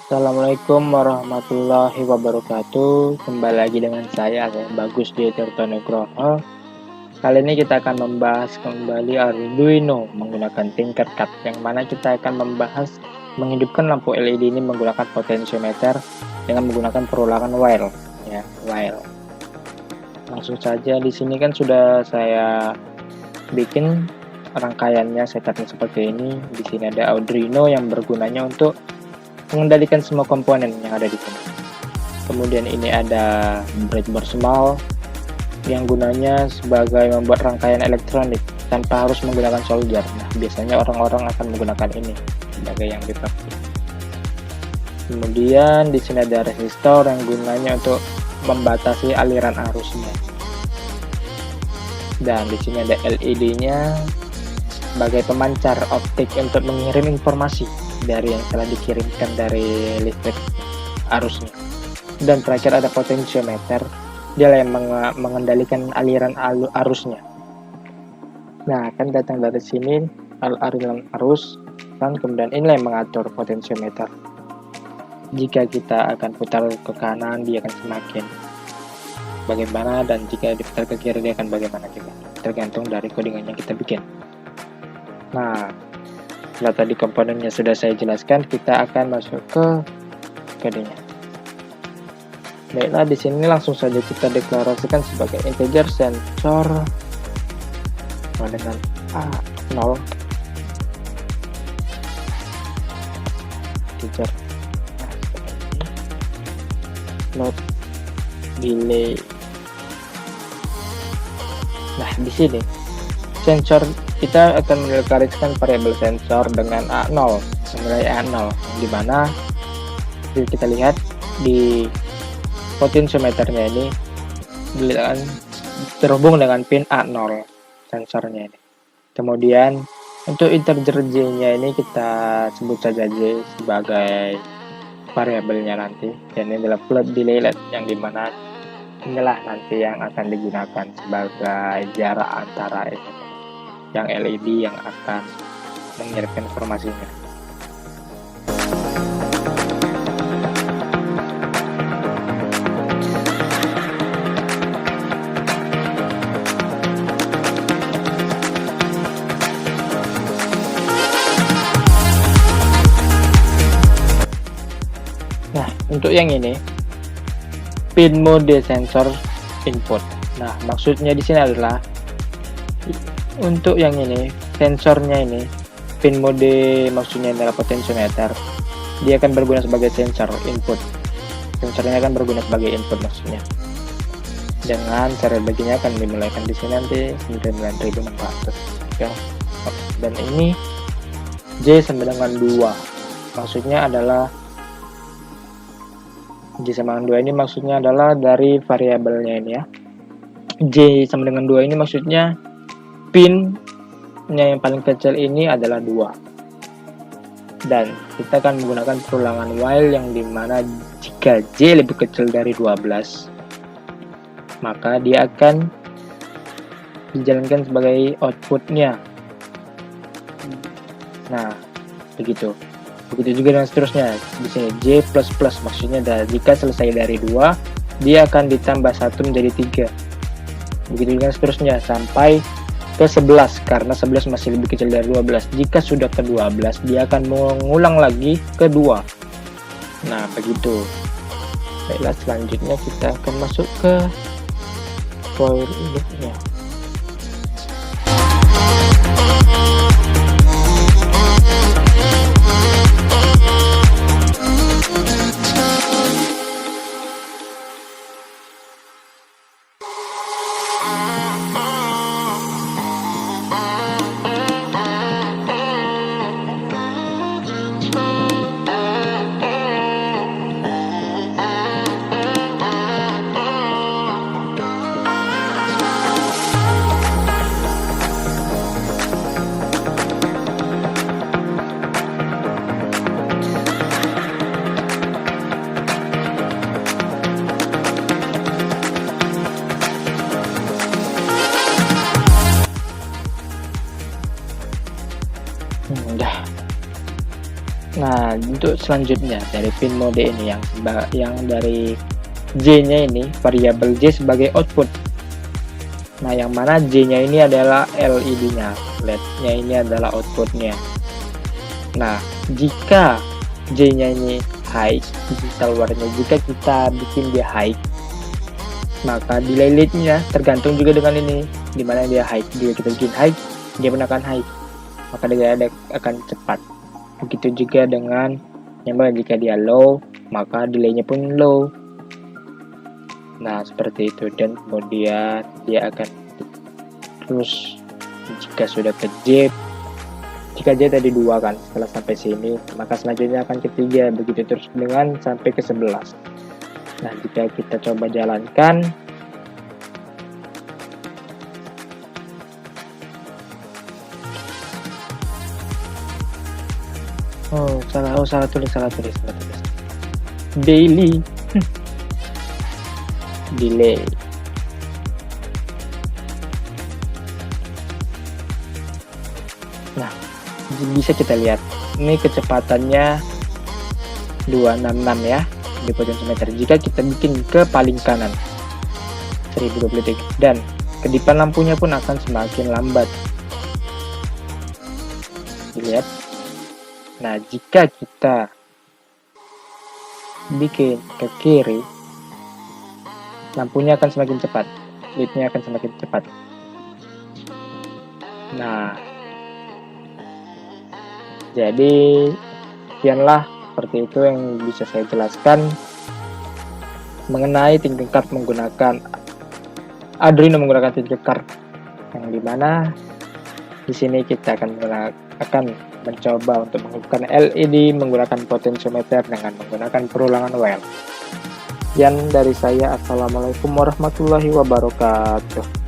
Assalamualaikum warahmatullahi wabarakatuh. Kembali lagi dengan saya Bagus di Tirto Nugroho. Kali ini kita akan membahas kembali Arduino menggunakan Tinkercad, yang mana kita akan membahas menghidupkan lampu LED ini menggunakan potentiometer dengan menggunakan perulangan while. While. Langsung saja, di sini kan sudah saya bikin rangkaiannya, setupnya seperti ini. Di sini ada Arduino yang bergunanya untuk mengendalikan semua komponen yang ada di sini. Kemudian ini ada breadboard small yang gunanya sebagai membuat rangkaian elektronik tanpa harus menggunakan solder. Nah, biasanya orang-orang akan menggunakan ini sebagai yang dipakai. Kemudian di sini ada resistor yang gunanya untuk membatasi aliran arusnya. Dan di sini ada LED-nya sebagai pemancar optik untuk mengirim informasi dari yang telah dikirimkan dari listrik arusnya. Dan terakhir ada potentiometer, dia yang mengendalikan aliran arusnya. Nah, akan datang dari sini aliran arus, dan kemudian ini yang mengatur potentiometer. Jika kita akan putar ke kanan, dia akan semakin bagaimana, dan jika diputar ke kiri, dia akan bagaimana juga, tergantung dari codingan yang kita bikin. Nah, setelah tadi komponennya sudah saya jelaskan, kita akan masuk ke kodenya. Baiklah, di sini langsung saja kita deklarasikan sebagai integer sensor dengan A0. Integer not delay. Nah, di sini sensor kita akan mendeklarasikan variabel sensor dengan A0, nilai A0, di mana kita lihat di potentiometernya ini terhubung dengan pin A0 sensornya ini. Kemudian untuk integer J-nya ini kita sebut saja J sebagai variabelnya nanti, dan ini adalah float delay LED, yang dimana inilah nanti yang akan digunakan sebagai jarak antara ini yang LED yang akan mengirimkan informasinya. Nah, untuk yang ini pin mode sensor input. Nah, maksudnya di sini adalah untuk yang ini, sensornya ini, pin mode maksudnya adalah potentiometer. Dia akan berguna sebagai sensor input. Sensornya akan berguna sebagai input maksudnya. Dengan cara baginya akan dimulaikan di sini nanti 9.600. Ya. Dan ini J sama dengan 2. Maksudnya adalah J sama dengan 2 ini maksudnya adalah dari variabelnya ini ya. J sama dengan 2 ini maksudnya pinnya yang paling kecil ini adalah 2, dan kita akan menggunakan perulangan while yang dimana jika J lebih kecil dari 12 maka dia akan dijalankan sebagai outputnya. Nah, begitu juga dengan seterusnya. Di sini J++ maksudnya jika selesai dari 2 dia akan ditambah 1 menjadi 3. Begitu dengan seterusnya sampai ke 11, karena 11 masih lebih kecil dari 12. Jika sudah ke 12 dia akan mengulang lagi ke 2. Nah, begitu. Baiklah, selanjutnya kita akan masuk ke for loop-nya. selanjutnya dari pin mode ini yang dari J-nya ini variabel J sebagai output. Nah, yang mana J-nya ini adalah LED-nya, LED-nya ini adalah outputnya. Nah, jika J-nya ini high, digital warnanya, jika kita bikin dia high, maka delay lead-nya tergantung juga dengan ini, dimana dia high. Jika kita bikin high, dia pun akan high, maka dia akan cepat. Begitu juga dengan yang jika dia low, maka delay-nya pun low. Nah, seperti itu, dan kemudian dia akan terus jika sudah ke J, jika J tadi 2 kan, setelah sampai sini, maka selanjutnya akan ke 3, begitu terus dengan sampai ke 11. Nah, jika kita coba jalankan, salah tulis. Daily delay. Nah, bisa kita lihat ini kecepatannya 266 ya di potensiometer. Jika kita bikin ke paling kanan 1020 detik, dan kedipan lampunya pun akan semakin lambat. Dilihat. Nah, jika kita bikin ke kiri, lampunya akan semakin cepat, lead-nya akan semakin cepat. Nah, jadi sekianlah seperti itu yang bisa saya jelaskan mengenai tingkat menggunakan Arduino menggunakan tingkat card, yang dimana di sini kita akan mencoba untuk menghubungkan LED menggunakan potensiometer dengan menggunakan perulangan well. Sekian dari saya, assalamualaikum warahmatullahi wabarakatuh.